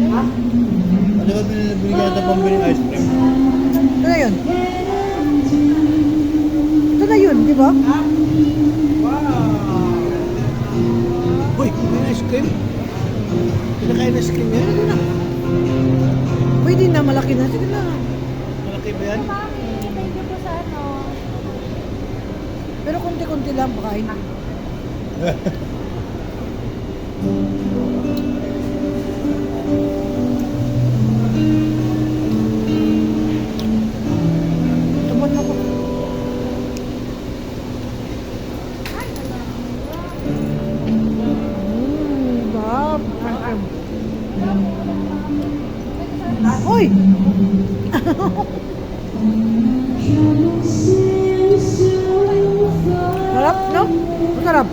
Ha? Ano ba binigyan natin pambiling ice cream? Ito na yun. Ito na yun, di ba? Uy, may ice cream? Pinakain ice cream yan? Ano na? Pwede na, malaki na. Sige na. Malaki ba yan? Mami, thank you po sa ano. Pero konti-konti lang pakain. Tuman ako. Bab. Uy! Sarap, no? Masarap.